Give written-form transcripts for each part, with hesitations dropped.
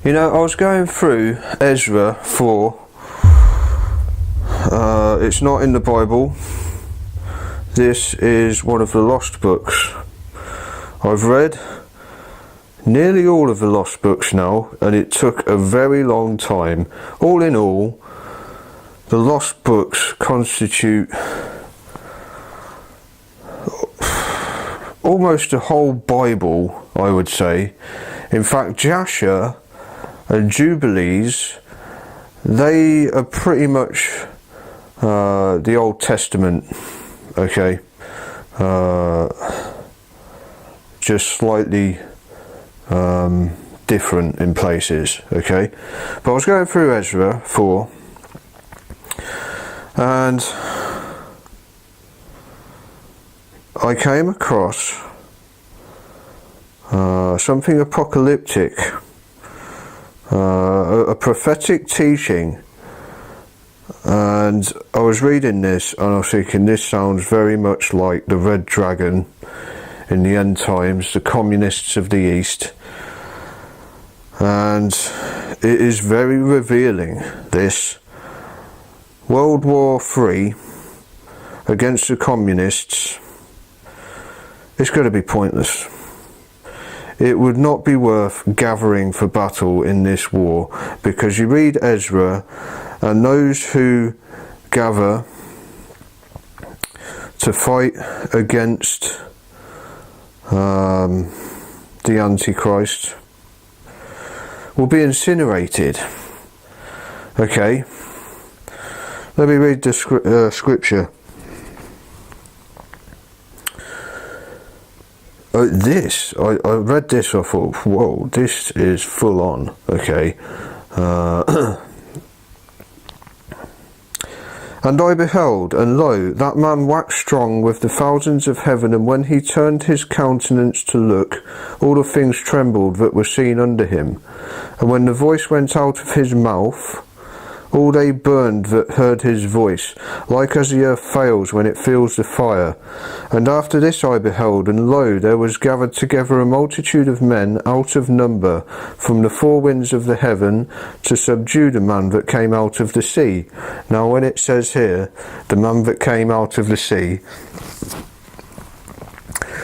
You know, I was going through Ezra 4. It's not in the Bible. This is one of the lost books. I've read nearly all of the lost books now, and it took a very long time. All in all, the lost books constitute almost a whole Bible, I would say. In fact, Jasher and Jubilees, they are pretty much the Old Testament, okay, just slightly different in places, okay. But I was going through Ezra 4, and I came across something apocalyptic, a prophetic teaching, and I was reading this and I was thinking, this sounds very much like the Red Dragon in the end times, the communists of the East, and it is very revealing. This World War III against the communists, it's going to be pointless. It would not be worth gathering for battle in this war, because you read Ezra, and those who gather to fight against the Antichrist will be incinerated. Okay, let me read the scripture. I read this, I thought, whoa, this is full on, okay. And I beheld, and lo, that man waxed strong with the thousands of heaven, and when he turned his countenance to look, all the things trembled that were seen under him. And when the voice went out of his mouth, all they burned that heard his voice, like as the earth fails when it feels the fire. And after this I beheld, and lo, there was gathered together a multitude of men out of number from the four winds of the heaven to subdue the man that came out of the sea. Now when it says here, the man that came out of the sea,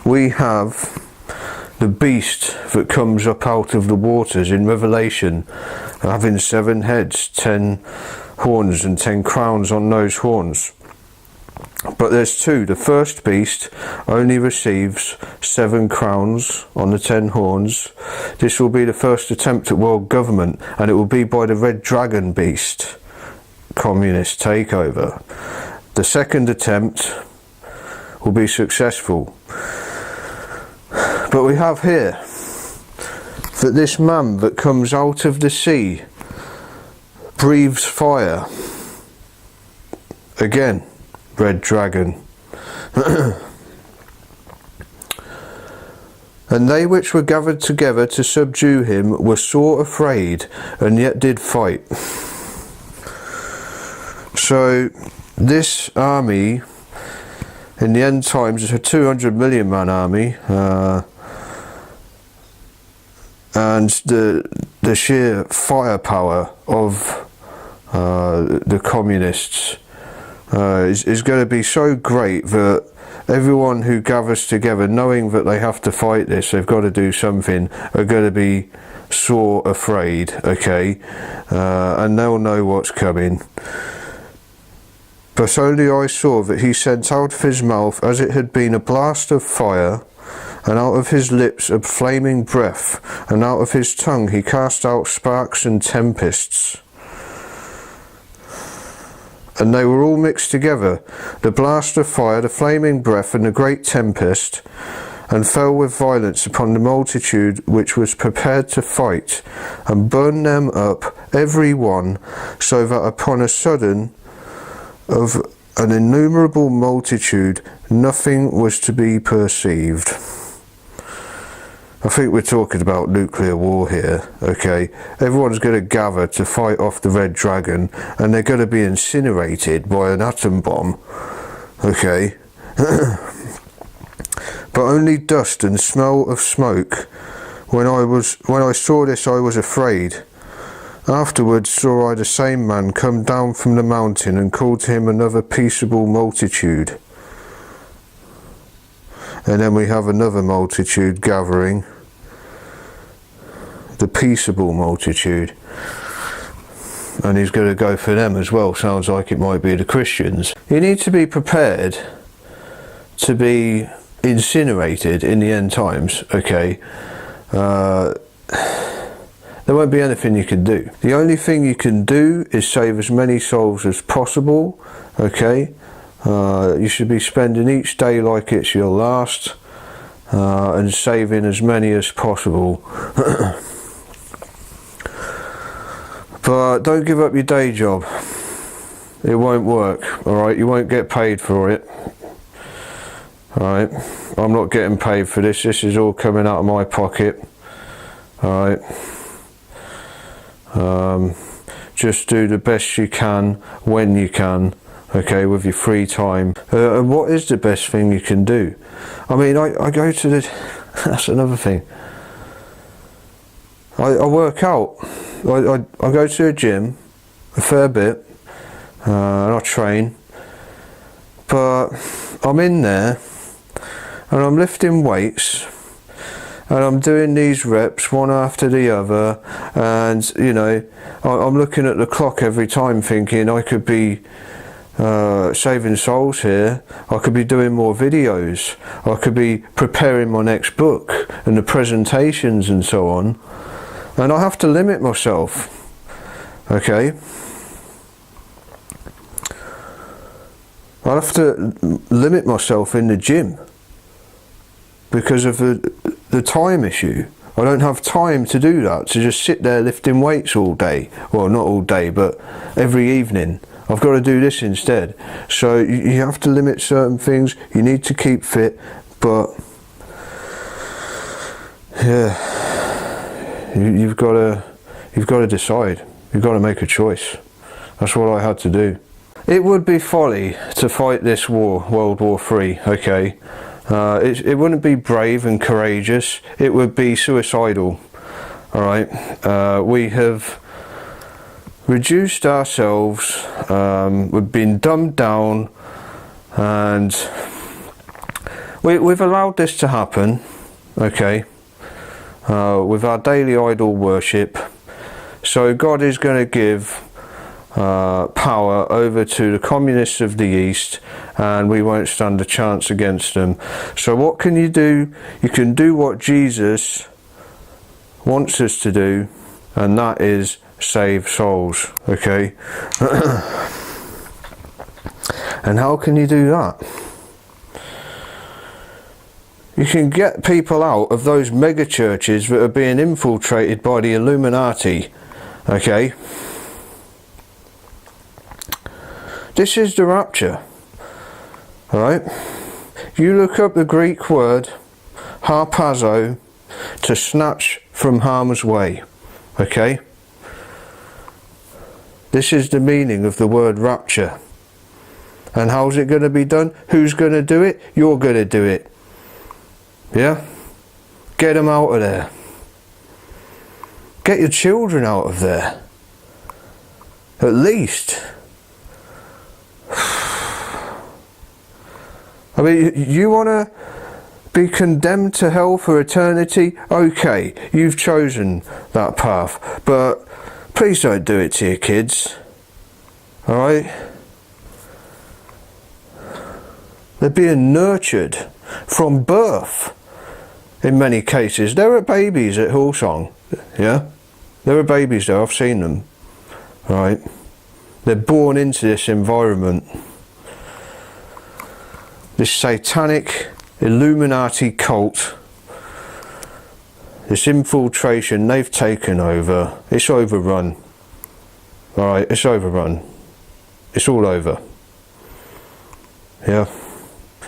we have the beast that comes up out of the waters in Revelation, having 7 heads, 10 horns, and 10 crowns on those horns. But there's 2. The first beast only receives 7 crowns on the 10 horns. This will be the first attempt at world government, and it will be by the Red Dragon beast, communist takeover. The second attempt will be successful. But we have here that this man that comes out of the sea breathes fire. Again, Red Dragon. And they which were gathered together to subdue him were sore afraid, and yet did fight. So this army in the end times is a 200 million man army, and the sheer firepower of the communists is going to be so great that everyone who gathers together, knowing that they have to fight this, they've got to do something, are going to be sore afraid, okay, and they'll know what's coming. But only I saw that he sent out of his mouth as it had been a blast of fire, and out of his lips a flaming breath, and out of his tongue he cast out sparks and tempests. And they were all mixed together, the blast of fire, the flaming breath, and the great tempest, and fell with violence upon the multitude which was prepared to fight, and burned them up every one, so that upon a sudden of an innumerable multitude nothing was to be perceived. I think we're talking about nuclear war here, okay? Everyone's going to gather to fight off the Red Dragon, and they're going to be incinerated by an atom bomb, okay? But only dust and smell of smoke When I saw this, I was afraid. Afterwards saw I the same man come down from the mountain, and called to him another peaceable multitude. And then we have another multitude gathering. The peaceable multitude. And he's going to go for them as well. Sounds like it might be the Christians. You need to be prepared to be incinerated in the end times, okay? There won't be anything you can do. The only thing you can do is save as many souls as possible, okay? You should be spending each day like it's your last, and saving as many as possible. But don't give up your day job. It won't work, alright? You won't get paid for it. Alright? I'm not getting paid for this. This is all coming out of my pocket. Alright? Just do the best you can when you can, okay, with your free time. And what is the best thing you can do? I mean, I go to the... That's another thing. I work out. I go to the gym a fair bit, and I train, but I'm in there and I'm lifting weights and I'm doing these reps one after the other, and you know, I'm looking at the clock every time thinking I could be saving souls here. I could be doing more videos, I could be preparing my next book and the presentations and so on. And I have to limit myself, okay? I have to limit myself in the gym because of the time issue. I don't have time to do that, to just sit there lifting weights all day. Well, not all day, but every evening. I've got to do this instead. So you have to limit certain things. You need to keep fit, but yeah. You've got to decide. You've got to make a choice. That's what I had to do. It would be folly to fight this war, World War III, okay? It wouldn't be brave and courageous. It would be suicidal, alright? We have reduced ourselves, we've been dumbed down, and we've allowed this to happen, okay? With our daily idol worship. So God is going to give power over to the communists of the East, and we won't stand a chance against them. So what can you do? You can do what Jesus wants us to do, and that is save souls, okay? And how can you do that? You can get people out of those megachurches that are being infiltrated by the Illuminati, okay? This is the rapture, alright? You look up the Greek word harpazo, to snatch from harm's way, okay? This is the meaning of the word rapture. And how's it going to be done? Who's going to do it? You're going to do it. Yeah? Get them out of there. Get your children out of there. At least. I mean, you want to be condemned to hell for eternity? Okay, you've chosen that path. But please don't do it to your kids. Alright? They're being nurtured from birth. In many cases, there are babies at Hillsong, yeah? There are babies there, I've seen them, right? They're born into this environment. This satanic Illuminati cult, this infiltration they've taken over, it's overrun. Alright, it's overrun. It's all over. Yeah?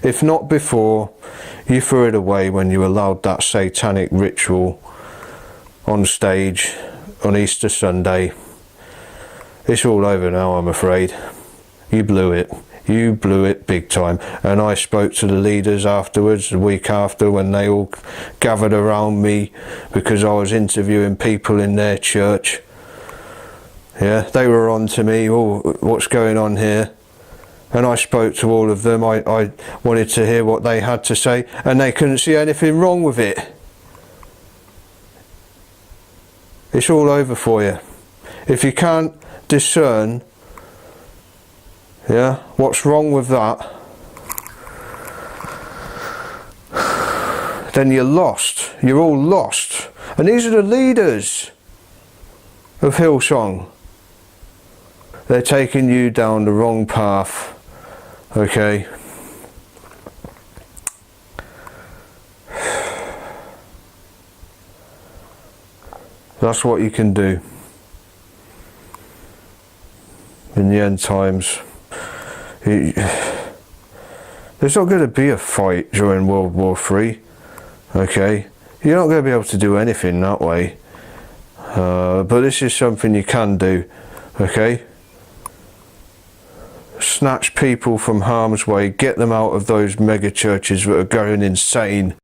If not before, you threw it away when you allowed that satanic ritual on stage on Easter Sunday. It's all over now, I'm afraid. You blew it. You blew it big time. And I spoke to the leaders afterwards, the week after, when they all gathered around me because I was interviewing people in their church. Yeah, they were on to me, oh, what's going on here? And I spoke to all of them. I wanted to hear what they had to say, and they couldn't see anything wrong with it. It's all over for you. If you can't discern, yeah, what's wrong with that, then you're lost. You're all lost. And these are the leaders of Hillsong. They're taking you down the wrong path. Okay. That's what you can do in the end times. There's not going to be a fight during World War III. Okay, you're not going to be able to do anything that way. But this is something you can do. Okay. Snatch people from harm's way, get them out of those mega churches that are going insane.